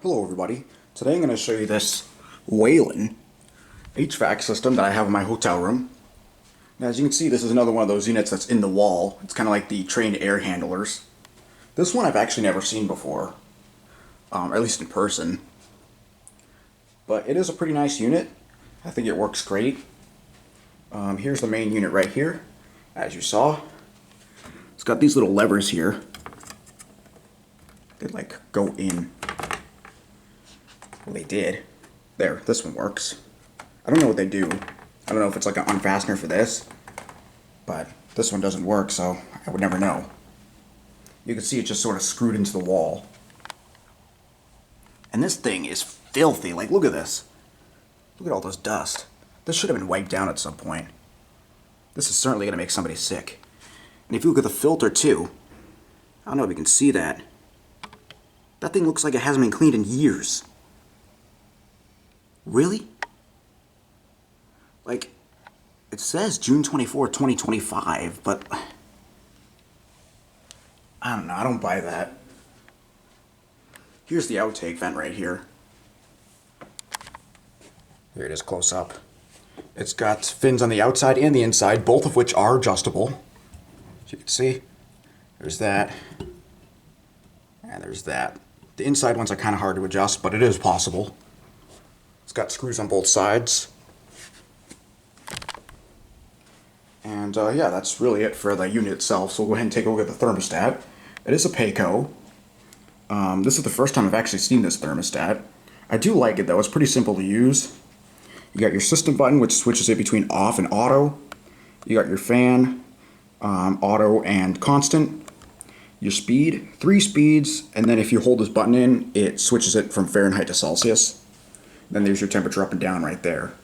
Hello everybody. Today I'm going to show you this Whalen HVAC system that I have in my hotel room. Now, as you can see, this is another one of those units that's in the wall. It's kind of like the trained air handlers. This one I've actually never seen before, or at least in person. But it is a pretty nice unit. I think it works great. Here's the main unit right here, as you saw. It's got these little levers here. They like go in. Well, they did. There, this one works. I don't know what they do. I don't know if it's like an unfastener for this, but this one doesn't work, so I would never know. You can see it just sort of screwed into the wall. And this thing is filthy. Like, look at this. Look at all this dust. This should have been wiped down at some point. This is certainly going to make somebody sick. And if you look at the filter, too, I don't know if you can see that. That thing looks like it hasn't been cleaned in years. Really? Like, it says June 24, 2025, but I don't know, I don't buy that. Here's the outtake vent right here. Here it is close up. It's got fins on the outside and the inside, both of which are adjustable. As you can see, there's that, and there's that. The inside ones are kind of hard to adjust, but it is possible. It's got screws on both sides. And yeah, that's really it for the unit itself. So we'll go ahead and take a look at the thermostat. It is a Payco. This is the first time I've actually seen this thermostat. I do like it though. It's pretty simple to use. You got your system button, which switches it between off and auto. You got your fan, auto and constant. Your speed, 3 speeds, and then if you hold this button in, it switches it from Fahrenheit to Celsius. Then there's your temperature up and down right there.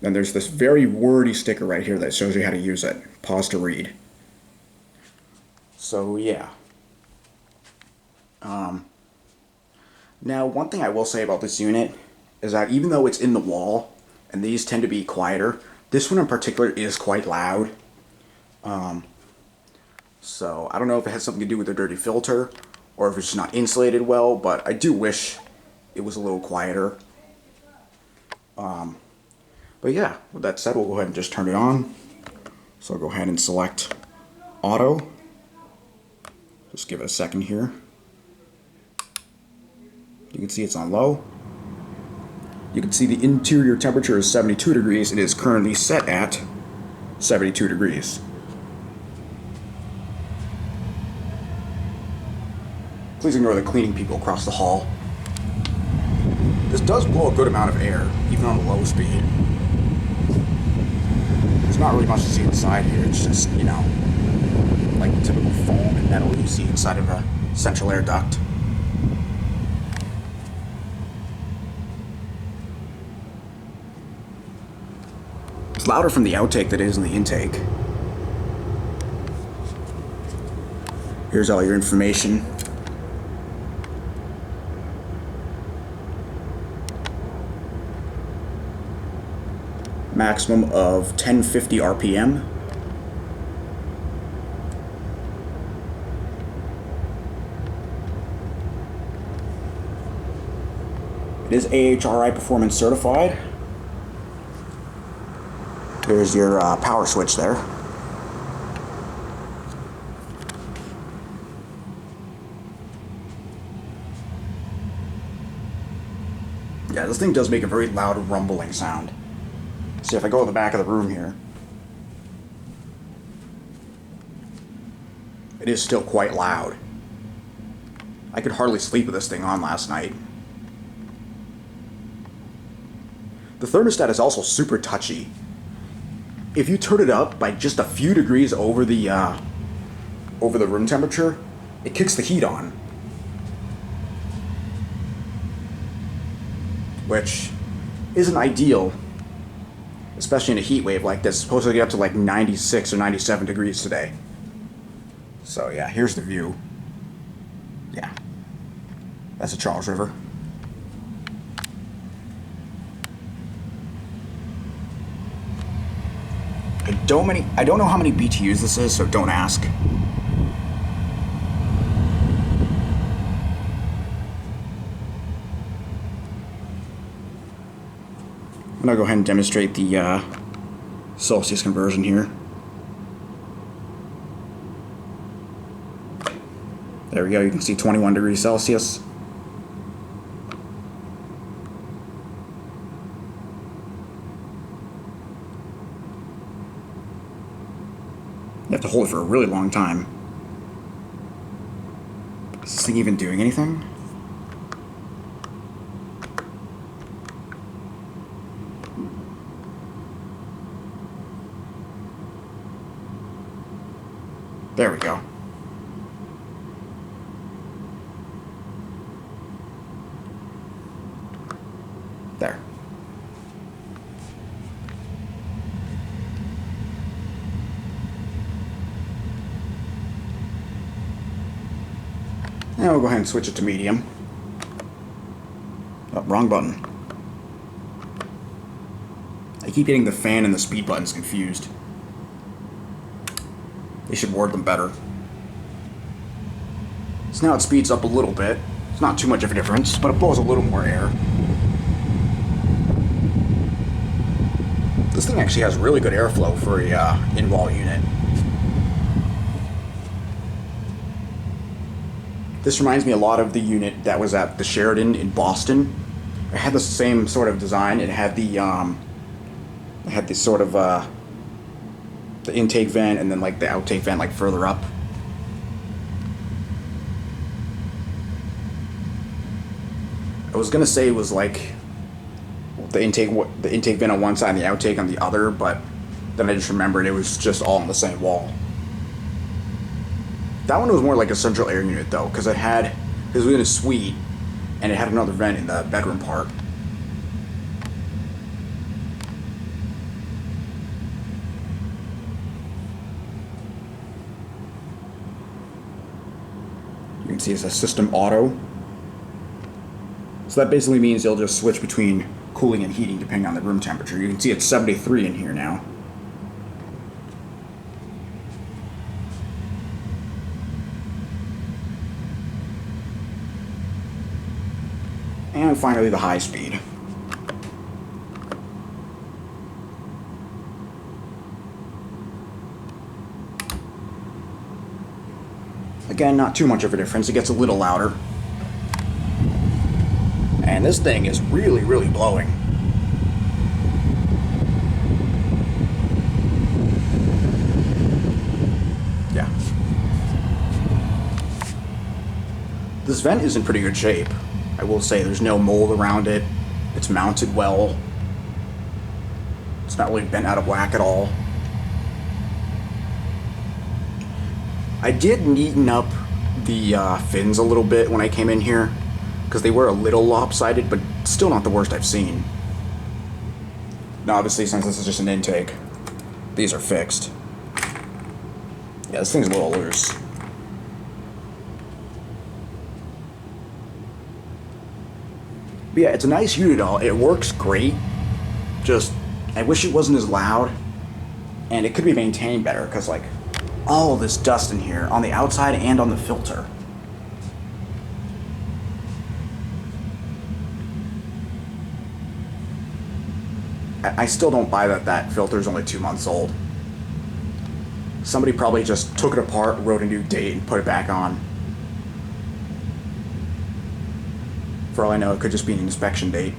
Then there's this very wordy sticker right here that shows you how to use it. Pause to read. So yeah. Now, one thing I will say about this unit is that even though it's in the wall, and these tend to be quieter, this one in particular is quite loud. So I don't know if it has something to do with the dirty filter, or if it's just not insulated well, but I do wish it was a little quieter. But yeah, with that said, we'll go ahead and just turn it on. So I'll go ahead and select auto. Just give it a second here. You can see it's on low. You can see the interior temperature is 72 degrees. It is currently set at 72 degrees. Please ignore the cleaning people across the hall. This does blow a good amount of air, even on a low speed. There's not really much to see inside here. It's just, you know, like typical foam and metal you see inside of a central air duct. It's louder from the outtake than it is in the intake. Here's all your information. Maximum of 1050 RPM. It is AHRI Performance Certified. There's your power switch there. Yeah, this thing does make a very loud rumbling sound. See, if I go to the back of the room here, it is still quite loud. I could hardly sleep with this thing on last night. The thermostat is also super touchy. If you turn it up by just a few degrees over the room temperature, it kicks the heat on. Which isn't ideal, especially in a heat wave like this. It's supposed to get up to like 96 or 97 degrees today. So yeah, here's the view. Yeah, that's the Charles River. I don't know how many BTUs this is, so don't ask. I'm going to go ahead and demonstrate the Celsius conversion here. There we go, you can see 21 degrees Celsius. You have to hold it for a really long time. Is this thing even doing anything? There we go. There. Now we'll go ahead and switch it to medium. Oh, wrong button. I keep getting the fan and the speed buttons confused. They should word them better. So now it speeds up a little bit. It's not too much of a difference, but it blows a little more air. This thing actually has really good airflow for a in-wall unit. This reminds me a lot of the unit that was at the Sheraton in Boston. It had the same sort of design. It had the sort of the intake vent and then like the outtake vent like further up. I was gonna say it was like the intake vent on one side and the outtake on the other, but then I just remembered it was just all on the same wall. That one was more like a central air unit though, because it was in a suite and it had another vent in the bedroom part. You can see it's a system auto. So that basically means you'll just switch between cooling and heating depending on the room temperature. You can see it's 73 in here now. And finally the high speed. Again, not too much of a difference. It gets a little louder. And this thing is really, really blowing. Yeah. This vent is in pretty good shape. I will say there's no mold around it. It's mounted well. It's not really bent out of whack at all. I did neaten up the fins a little bit when I came in here, because they were a little lopsided, but still not the worst I've seen. Now obviously, since this is just an intake, these are fixed. Yeah, this thing's a little loose. But yeah, it's a nice unit all. It works great. Just, I wish it wasn't as loud, and it could be maintained better, because like, all this dust in here, on the outside and on the filter. I still don't buy that filter's only 2 months old. Somebody probably just took it apart, wrote a new date, and put it back on. For all I know, it could just be an inspection date.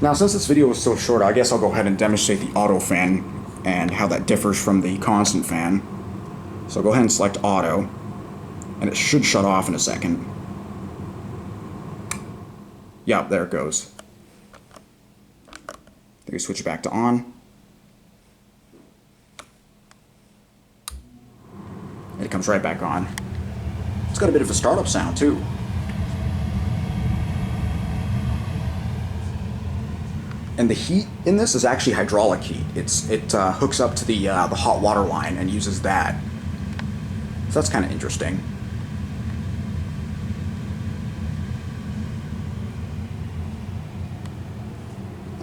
Now, since this video was so short, I guess I'll go ahead and demonstrate the auto fan and how that differs from the constant fan. So go ahead and select auto, and it should shut off in a second. Yep, there it goes. Then we switch it back to on. And it comes right back on. It's got a bit of a startup sound too. And the heat in this is actually hydraulic heat. It hooks up to the hot water line and uses that. So that's kind of interesting.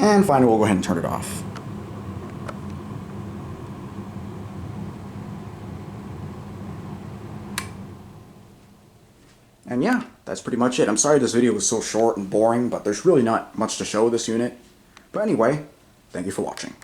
And finally, we'll go ahead and turn it off. And yeah, that's pretty much it. I'm sorry this video was so short and boring, but there's really not much to show this unit. But anyway, thank you for watching.